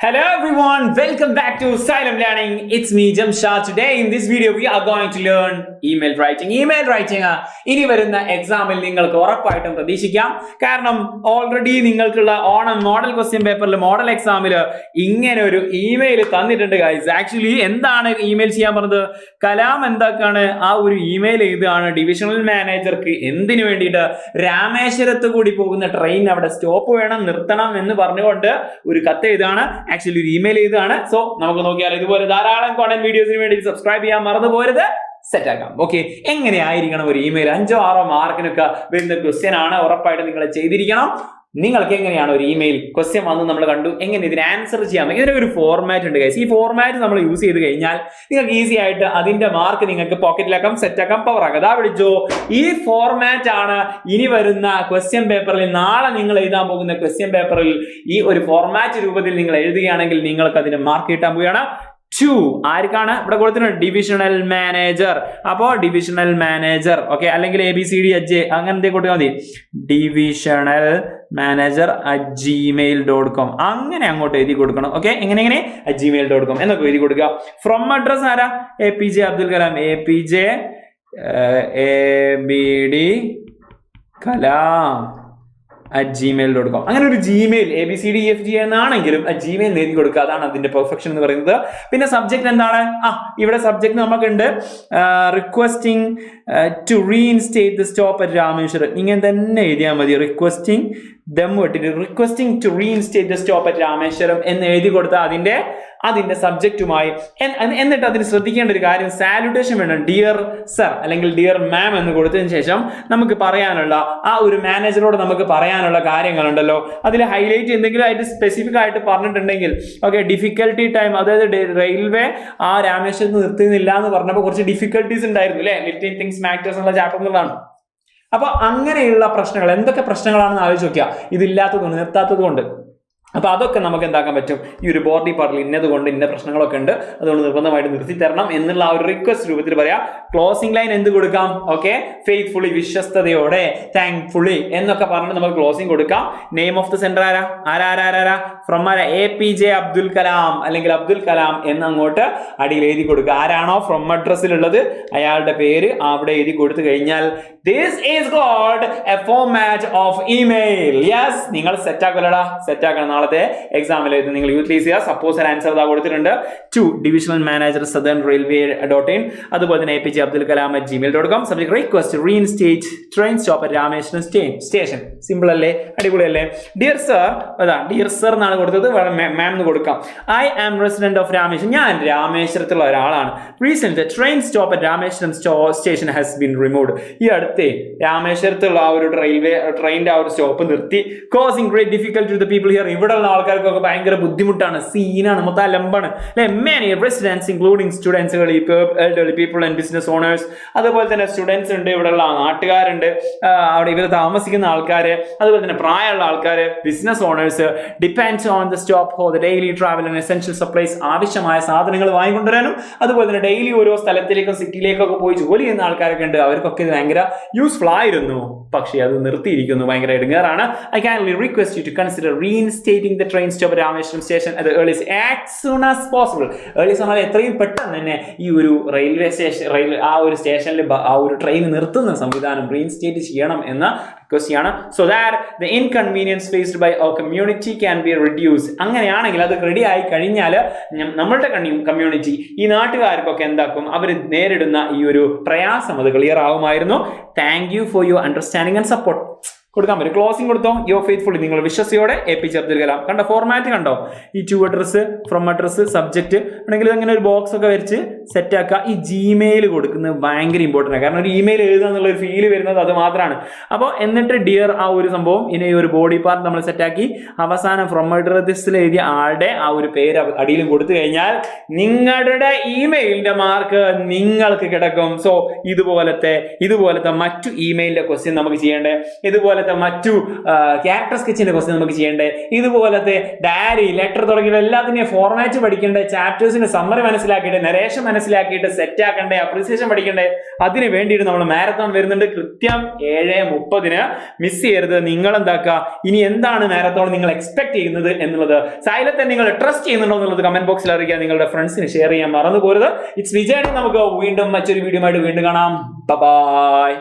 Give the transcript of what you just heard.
Hello everyone, welcome back to Xylem Learning. It's me Jamshad. Today in this video we are going to learn email writing. ഇനി വരുന്ന എക്സാമിൽ നിങ്ങൾക്ക് ഉറപ്പായിട്ടും പ്രതീക്ഷിക്കാം. കാരണം ഓൾറെഡി നിങ്ങൾക്കുള്ള ഓണം മോഡൽ ക്വസ്റ്റ്യൻ പേപ്പറിൽ മോഡൽ എക്സാമിൽ ഇങ്ങനെ ഒരു ഇമെയിൽ തന്നിട്ടുണ്ട് ഗൈസ്. ആക്ച്വലി എന്താണ് ഇമെയിൽ ചെയ്യാൻ പറഞ്ഞത്? കലാം എന്താക്കാണ് ആ ഒരു ഇമെയിൽ എഴുതുകയാണ് ഡിവിഷണൽ മാനേജർക്ക്. എന്തിനു വേണ്ടിയിട്ട്? രാമേശ്വരത്ത് കൂടി പോകുന്ന ട്രെയിൻ അവിടെ സ്റ്റോപ്പ് വേണം, നിർത്തണം എന്ന് പറഞ്ഞുകൊണ്ട് ഒരു കത്ത് എഴുതാണ്. ആക്ച്വലി ഒരു ഇമെയിൽ ചെയ്താണ്. സോ നമുക്ക് നോക്കിയാൽ ഇതുപോലെ ധാരാളം കോണ്ടന്റ് വീഡിയോസിന് വേണ്ടി സബ്സ്ക്രൈബ് ചെയ്യാൻ മറന്നു പോരുത്. സെറ്റ് ആക്കാം. ഓക്കെ, എങ്ങനെയായിരിക്കണം ഒരു ഇമെയിൽ? 5-6 മാർക്കിനൊക്കെ വരുന്ന ക്വസ്റ്റ്യൻ ആണ്. ഉറപ്പായിട്ട് നിങ്ങൾ ചെയ്തിരിക്കണം. നിങ്ങൾക്ക് എങ്ങനെയാണ് ഒരു ഇമെയിൽ ക്വസ്റ്റ്യൻ വന്ന് നമ്മൾ കണ്ടു, എങ്ങനെ ഇതിന് ആൻസർ ചെയ്യാം? ഇതിന് ഒരു ഫോർമാറ്റ് ഉണ്ട് ഗൈസ്. ഈ ഫോർമാറ്റ് നമ്മൾ യൂസ് ചെയ്ത് കഴിഞ്ഞാൽ നിങ്ങൾക്ക് ഈസി ആയിട്ട് അതിന്റെ മാർക്ക് നിങ്ങൾക്ക് പോക്കറ്റിലാക്കാം, സെറ്റ് ആക്കാം, പവർ ആക്കാം. അതാ വിളിച്ചോ, ഈ ഫോർമാറ്റ് ആണ് ഇനി വരുന്ന ക്വസ്റ്റ്യൻ പേപ്പറിൽ, നാളെ നിങ്ങൾ എഴുതാൻ പോകുന്ന ക്വസ്റ്റ്യൻ പേപ്പറിൽ ഈ ഒരു ഫോർമാറ്റ് രൂപത്തിൽ നിങ്ങൾ എഴുതുകയാണെങ്കിൽ നിങ്ങൾക്ക് അതിന് മാർക്ക് കിട്ടാൻ പോവുകയാണ്. 2 ആർക്കാണ് ഇവിടെ കൊടുത്തിട്ടുണ്ട്? Divisional manager. അപ്പോ ഡിവിഷണൽ മാനേജർ, ഓക്കെ, അല്ലെങ്കിൽ ABCDH അങ്ങനെ എന്തെങ്കിലും കൊടുത്താൽ മതി. ഡിവിഷണൽ മാനേജർ @gmail.com അങ്ങനെ അങ്ങോട്ട് എഴുതി കൊടുക്കണം. ഓക്കെ, എങ്ങനെ @gmail.com എന്നൊക്കെ എഴുതി കൊടുക്കുക. ഫ്രം അഡ്രസ് ആരാ? APJ Abdul Kalam. APJ ABD Kalam @gmail.com. അങ്ങനെ ഒരു ജിമെയിൽ ABCDEFG എന്നാണെങ്കിലും @gmail എഴുതി കൊടുക്കുക. അതാണ് അതിന്റെ പെർഫെക്ഷൻ എന്ന് പറയുന്നത്. പിന്നെ സബ്ജക്ട് എന്താണ്? ഇവിടെ സബ്ജക്ട് നമുക്കുണ്ട് requesting to reinstate the stop at Rameswaram. ഇങ്ങനെ തന്നെ എഴുതിയാൽ മതി. Requesting requesting to reinstate the stop at Rameswaram എന്ന് എഴുതി കൊടുത്താൽ അതിന്റെ സബ്ജക്റ്റുമായി. എന്നിട്ട് അതിന് ശ്രദ്ധിക്കേണ്ട ഒരു കാര്യം, സാലുട്ടേഷൻ വേണം. ഡിയർ സർ അല്ലെങ്കിൽ ഡിയർ മാം എന്ന് കൊടുത്തതിന് ശേഷം നമുക്ക് പറയാനുള്ള ആ ഒരു മാനേജറോട് നമുക്ക് പറയാനുള്ള കാര്യങ്ങളുണ്ടല്ലോ, അതിൽ ഹൈലൈറ്റ് എന്തെങ്കിലും ആയിട്ട് സ്പെസിഫിക് ആയിട്ട് പറഞ്ഞിട്ടുണ്ടെങ്കിൽ, ഓക്കെ, ഡിഫിക്കൽട്ടി ടൈം, അതായത് റെയിൽവേ ആ രാമേശ്വരത്ത് നിർത്തുന്നില്ല എന്ന് പറഞ്ഞപ്പോൾ കുറച്ച് ഡിഫിക്കൽട്ടീസ് ഉണ്ടായിരുന്നു അല്ലെ, 15 തിങ്സ് മാറ്റേഴ്സ് എന്നുള്ള ചാപ്റ്ററിലാണ്. അപ്പൊ അങ്ങനെയുള്ള പ്രശ്നങ്ങൾ എന്തൊക്കെ പ്രശ്നങ്ങളാണെന്ന് ആലോചിച്ച് നോക്കിയാ, ഇതില്ലാത്തതുകൊണ്ട്, നിർത്താത്തത് കൊണ്ട്. അപ്പൊ അതൊക്കെ നമുക്ക് എന്താക്കാൻ പറ്റും? ഈ ഒരു ബോഡി പാർട്ടിൽ ഇന്നതുകൊണ്ട് ഇന്ന പ്രശ്നങ്ങളൊക്കെ ഉണ്ട്, അതുകൊണ്ട് നിർബന്ധമായിട്ട് നിർത്തി തരണം എന്നുള്ള ആ ഒരു റിക്വസ്റ്റ് രൂപത്തിൽ പറയാം. ക്ലോസിംഗ് ലൈൻ എന്ത് കൊടുക്കാം? ഓക്കെ, ഫെയ്ത്ത്ഫുള്ളി, വിശ്വസ്തയോടെ, താങ്ക്ഫുള്ളി എന്നൊക്കെ പറഞ്ഞിട്ട് നമുക്ക് ക്ലോസിംഗ് കൊടുക്കാം. നെയിം ഓഫ് ദ സെന്റർ ആരാ? ഫ്രം ആരാ? APJ അബ്ദുൽ കലാം അല്ലെങ്കിൽ അബ്ദുൽ കലാം എന്നങ്ങോട്ട് അടിയിൽ എഴുതി കൊടുക്കുക. ആരാണോ ഫ്രം അഡ്രസ്സിലുള്ളത് അയാളുടെ പേര് അവിടെ എഴുതി കൊടുത്തു കഴിഞ്ഞാൽ this is called a format of email. yes, നിങ്ങൾ സെറ്റ് ആക്കലടാ, സെറ്റ് ആക്കണം. നാളത്തെ എക്സാമിൽ നിങ്ങൾ യൂട്ടിലൈസ് ചെയ്യുക. സപ്പോസ് ഒരു ആൻസർ ഇതാ കൊടുത്തിട്ടുണ്ട്, 2 ഡിവിഷണൽ മാനേജർ സദേൺ റെയിൽവേ.in. അതുപോലെ തന്നെ APJ Abdul Kalam @gmail.com. Subject request reinstate train stop at Rameswaram station. Simple അല്ലേ? അടിപൊളി അല്ലേ? ഡിയർ സർ, അതാ ഡിയർ സർ എന്നാണ് കൊടുത്തത്, മാം എന്ന് കൊടുക്കാം. I am resident of Rameswaram. ഞാൻ രാമേശ്വരത്തുള്ള ഒരാളാണ്. Recent train stop at Rameswaram station has been removed. ഈ അടുത്ത് രാമേശ്വരത്തുള്ള ആ ഒരു ട്രെയിനിന്റെ ആ ഒരു സ്റ്റോപ്പ് നിർത്തി. Causing great difficulty to the people here. ഇവിടെ ഉള്ള ആൾക്കാർക്കൊക്കെ ഭയങ്കര ബുദ്ധിമുട്ടാണ്, സീനാണ്, മൊത്തം അലമ്പാണ് അല്ലെ. Many residents including students, elderly people and business owners. അതുപോലെ തന്നെ സ്റ്റുഡൻസ് ഉണ്ട്, ഇവിടെയുള്ള നാട്ടുകാരുണ്ട്, അവിടെ ഇവർ താമസിക്കുന്ന ആൾക്കാര്, അതുപോലെ തന്നെ പ്രായമുള്ള ആൾക്കാര്, business owners. Depends on the stop for the daily travel and essential supplies. ആവശ്യമായ സാധനങ്ങൾ വാങ്ങിക്കൊണ്ടുവരാനും അതുപോലെ തന്നെ ഡെയിലി ഓരോ സ്ഥലത്തിലേക്കും സിറ്റിയിലേക്കൊക്കെ പോയി ജോലി ചെയ്യുന്ന ആൾക്കാരൊക്കെ ഉണ്ട്. അവർക്കൊക്കെ ഇത് ഭയങ്കര യൂസ്ഫുൾ ആയിരുന്നു, പക്ഷേ അത് നിർത്തിയിരിക്കുന്നു. ഭയങ്കര ഇടുങ്ങാറാണ്. I kindly request you to consider reinstating the train stop at Rameswaram station as early as soon as possible. earliest എന്നാൽ എത്രയും പെട്ടെന്ന് തന്നെ ഈ ഒരു റെയിൽവേ സ്റ്റേഷൻ ആ ഒരു സ്റ്റേഷനിൽ ആ ഒരു ട്രെയിൻ നിർത്തുന്ന സംവിധാനം റീഇൻസ്റ്റേറ്റ് ചെയ്യണം എന്ന റിക്വസ്റ്റ് ആണ്. so that the inconvenience faced by our community can be reduced. അങ്ങനെയാണെങ്കിൽ അത് റെഡി ആയി കഴിഞ്ഞാൽ നമ്മളുടെ കമ്മ്യൂണിറ്റി, ഈ നാട്ടുകാർക്കൊക്കെ എന്താക്കും, അവർ നേരിടുന്ന ഈ ഒരു പ്രയാസം അത് ക്ലിയർ ആവുമായിരുന്നു. Thank you for your understanding and support കൊടുക്കാൻ പറ്റും. ക്ലോസിംഗ് കൊടുത്തോ, യുവർ ഫെയ്ത്ത്ഫുള്ളി, നിങ്ങൾ വിശ്വസയോടെ APJ അബ്ദുൽ കലാം. കണ്ടോ ഫോർമാറ്റ് കണ്ടോ? ഈ to address, from address, subject ഉണ്ടെങ്കിൽ അങ്ങനെ ഒരു ബോക്സ് ഒക്കെ വരച്ച് സെറ്റ് ആക്കുക. ഈ ജിമെയിൽ കൊടുക്കുന്നത് ഭയങ്കര ഇമ്പോർട്ടൻ്റ് ആണ്. കാരണം ഒരു ഇമെയിൽ എഴുതുക എന്നുള്ള ഒരു ഫീല് വരുന്നത് അത് മാത്രമാണ്. അപ്പോൾ എന്നിട്ട് ഡിയർ ആ ഒരു സംഭവം, ഇനി ഒരു ബോഡി പാർട്ട് നമ്മൾ സെറ്റാക്കി അവസാനം ഫ്രം അഡ്രസ്സിൽ എഴുതിയ ആളുടെ ആ ഒരു പേര് അടിയിലും കൊടുത്തു കഴിഞ്ഞാൽ നിങ്ങളുടെ ഇമെയിലിന്റെ മാർക്ക് നിങ്ങൾക്ക് കിടക്കും. സോ ഇതുപോലത്തെ മറ്റു ഇമെയിലിന്റെ ക്വസ്റ്റ്യൻ നമുക്ക് ചെയ്യേണ്ടത്. ഇതുപോലെ ഇതുപോലത്തെ മറ്റു ക്യാരക്ടർ സ്കെച്ചിന്റെ ക്വസ്റ്റ്യൻ നമുക്ക് ചെയ്യേണ്ടേ, ഇതുപോലത്തെ ഡയറി, ലെറ്റർ തുടങ്ങിയ എല്ലാത്തിനെയും ഫോർമാറ്റ് പഠിക്കേണ്ടേ, ചാപ്റ്റേഴ്സിന്റെ സമ്മറി മനസ്സിലാക്കിയിട്ട്, നരേഷൻ മനസ്സിലാക്കിയിട്ട് സെറ്റ് ആക്കണ്ടേ, അപ്രീസിയേഷൻ പഠിക്കണ്ടേ. അതിന് വേണ്ടിയിട്ട് നമ്മൾ മാരത്തോൺ വരുന്നുണ്ട് കൃത്യം 7:30. മിസ് ചെയ്യരുത്. നിങ്ങൾ എന്താക്കുക, ഇനി എന്താണ് മാരത്തോൺ നിങ്ങൾ എക്സ്പെക്ട് ചെയ്യുന്നത് എന്നുള്ളത്, സൈലത്തെ നിങ്ങൾ ട്രസ്റ്റ് ചെയ്യുന്നുണ്ടോ എന്നുള്ളത് കമന്റ് ബോക്സിൽ അറിയിക്കുക. നിങ്ങളുടെ ഫ്രണ്ട്സിന് ഷെയർ ചെയ്യാൻ മറന്നു പോരുത്. ഇറ്റ്സ് വിജയൻ. നമുക്ക് വീണ്ടും മറ്റൊരു വീഡിയോ ആയിട്ട് വീണ്ടും കാണാം. ബൈ.